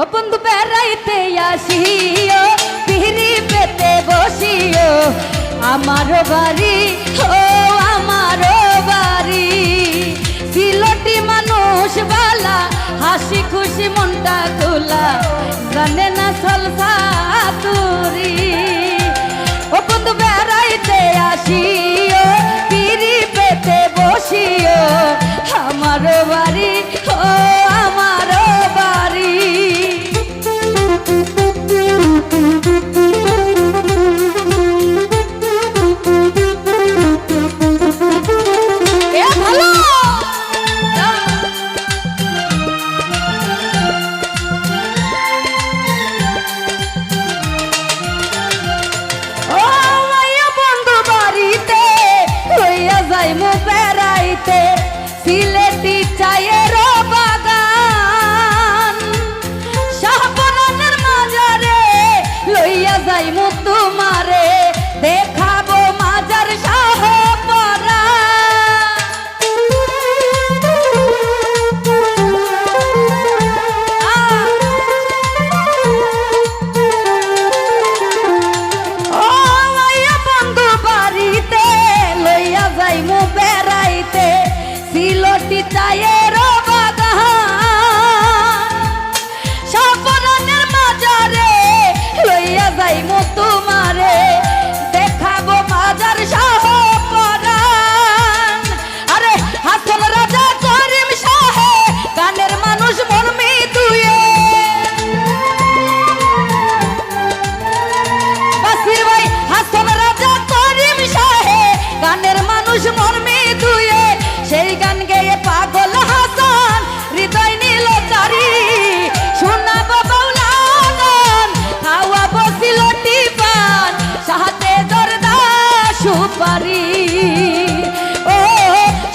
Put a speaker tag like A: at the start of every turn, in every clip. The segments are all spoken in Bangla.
A: ও বন্ধু বেড়াইতে আসিও পিহরি পেতে বসিও আমারও বাড়ি ও আমারও বাড়ি সিলটি মানুষ বালা হাসি খুশি মনটা খোলা জানে না সলসা তুরি ও বন্ধু বেড়াইতে আসিও পিহরি পেতে বসিও আমারও বাড়ি ও আমারও বাড়ি সিলেটি চায়ের বাগান শাহপরানের মাজারে লইয়া যাইমু তোমারে দেখাবো মাজার শাহপরা ও মাইয়া বন্ধু বাড়িতে লইয়া যাইমু বেড়াইতে সিলটি চায়ের বাগান শাহপরানের মাজারে লইয়া যাইমু তোমারে দেখাবো মাজার শাহপরান আরে হাসন রাজা করিম শাহে গানের মানুষ মর্মি দুয়ে বাসির ভাই হাসন রাজা করিম শাহে গানের মানুষ মর্মি দুয়ে সেই গান গেয়ে পাগল হাসান হৃদয় নীল চারি শোনাবো বাউলা গান খাওয়াবো সিলটি পান সাহাতে জর্দা সুপারি ও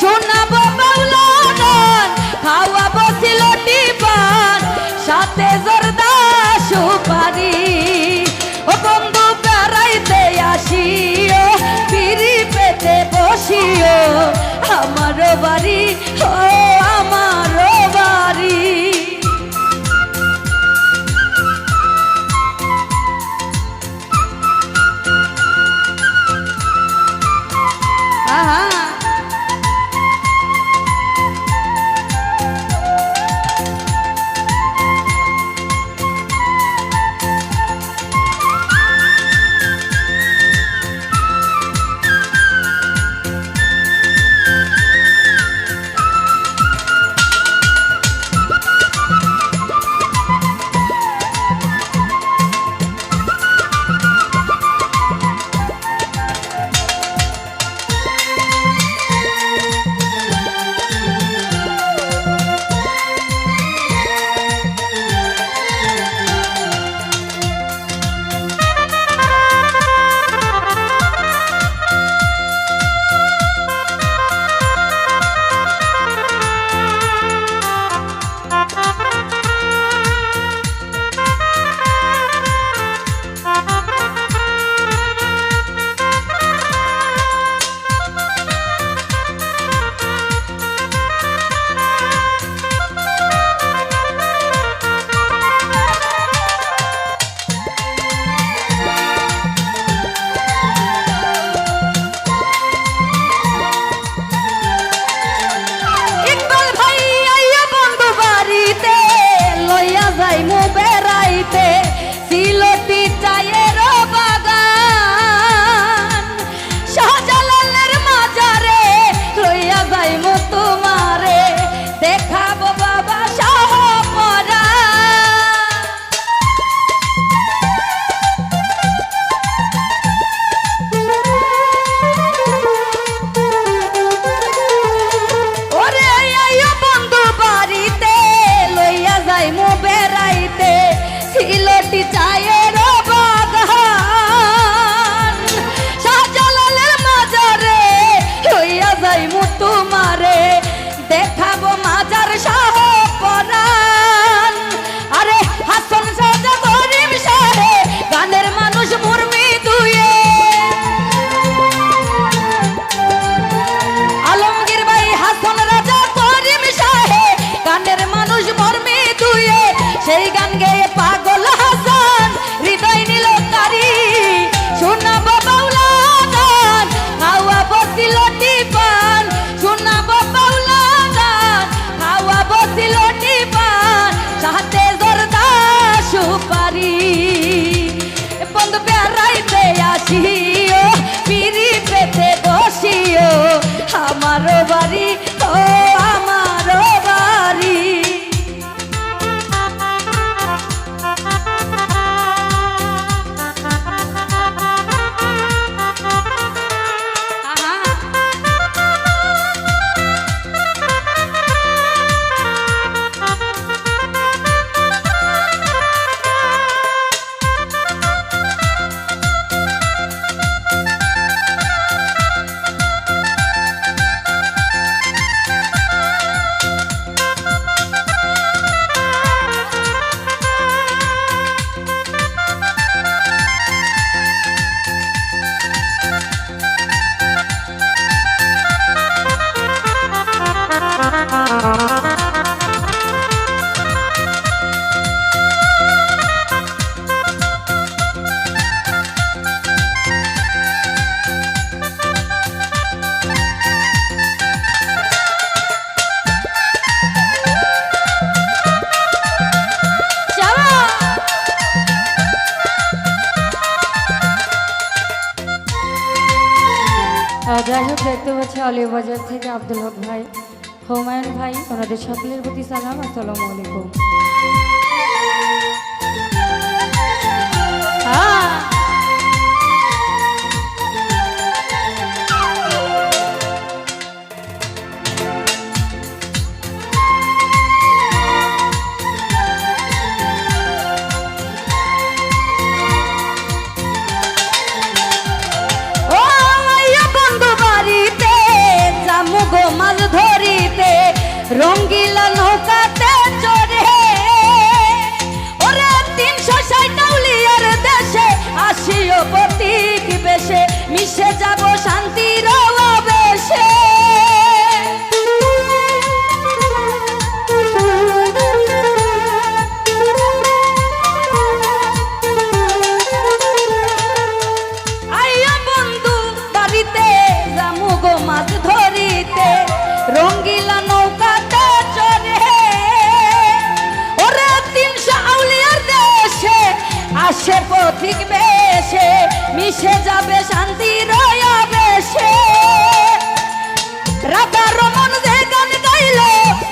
A: শোনাবো বাউলা গান খাওয়াবো সিলটি পান সাথে জর্দা সুপারি ও বন্ধু বেড়াইতে আসিও পিরি পেতে বসিও আমারও বাড়ি ও আমারও বাড়ি সিলটি চায়ের বাগান শাহজালালের মাজারে লইয়া যাইমু তোমারে দেখাবো বাবা শাহপরা ওরে আইয়া বন্ধু বাড়িতে লইয়া যাইমু বেড়াইতে সিলটি চায়ের বাগান শাহজালালের মাজারে লইয়া যাইমু তোমারে দেখাবো মাজার শাহপরান আরে হাসন রাজা করিম শাহে গানের মানুষ মুরমি দুয়ে আলমগীর ভাই হাসন রাজা করিম শাহে গানের মানুষ মুরমি দুয়ে সেই গান গেয়ে
B: দর্শক দেখতে পাচ্ছি আলিয়া বাজার থেকে আব্দুল হক ভাই, হুমায়ুন ভাই, ওনাদের সকলের প্রতি সালাম, আসসালামু আলাইকুম।
A: মাছ ধরিতে রঙ্গিলা নৌকাতে চড়ে ওরে 360 আউলিয়ার দেশে আসিও প্রতীক বেশে মিশে যাব শান্তির আবেশে আইয়া বন্ধু বাড়িতে জামু গো মাছ ধরিতে রঙ্গিলা নৌকাতে চড়ে ওরে 300 আউলিয়ার দেশে আসে পথিক বেশে মিশে যাবে শান্তির আবেশে রাধা রমন যে গান গাইল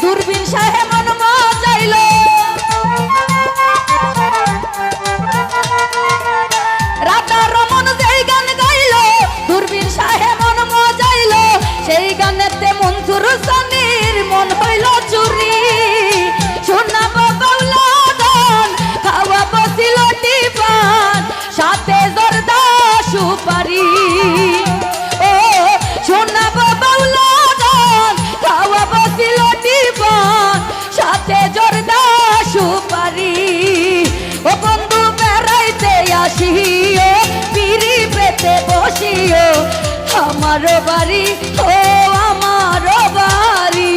A: দূরবীন সাহে মন মজাইল রাধা রমন যে গান গাইল দূরবীন সাহে মন মজাইল সেই গানেতে মনসুর সানির মন হইল চুরি শোনাব বাউলা গান খাওয়াব সিলটি পান সাথে জর্দা সুপারি ও শোনাব বাউলা গান খাওয়াব সিলটি পান সাথে জর্দা সুপারি ও বন্ধু বেড়াইতে আসিও পিড়ি পেতে বসিও আমার বাড়ি ও আমার বাড়ি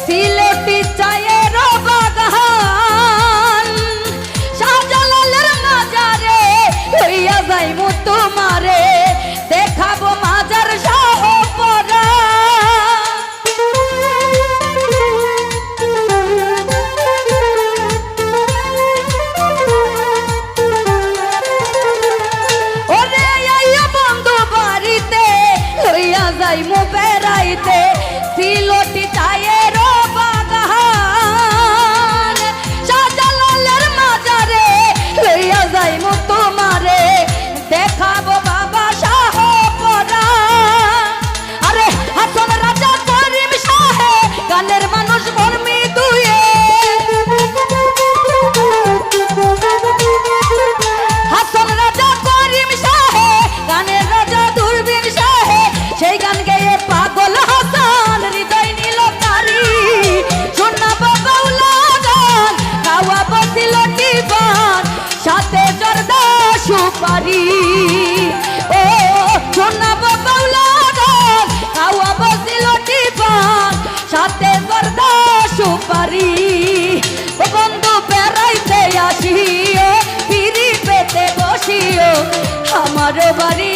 A: সিলেটি চায়ের বাগান শাহজালালের মাজারে লইয়া যাইমু তোমারে দেখাবো মাজার শাহ পরা ওরে আইয়া বন্ধু বাড়িতে লইয়া যাইমু বেড়াইতে সিলটি চায়ের বাগান শাহজালালের মাজারে লইয়া যাইমু তোমারে দেখাবো বাবা শাহ পরা আরে হাসন রাজা করিম শাহে গানের মানুষ মর্মি দুয়ে হাসন রাজা করিম শাহে গানের রাজা দূরবীন শাহে সেই গান গেয়ে পাগল হাসান হৃদয় নীল তারি শোনাব বাউলা গান খাওয়াব সিলটি পান সাথে জর্দা সুপারি ও শোনাব বাউলা গান খাওয়াব সিলটি পান সাথে জর্দা সুপারি ও বন্ধু বেড়াইতে আসিও পিড়ি পেতে বসিও আমার বাড়ি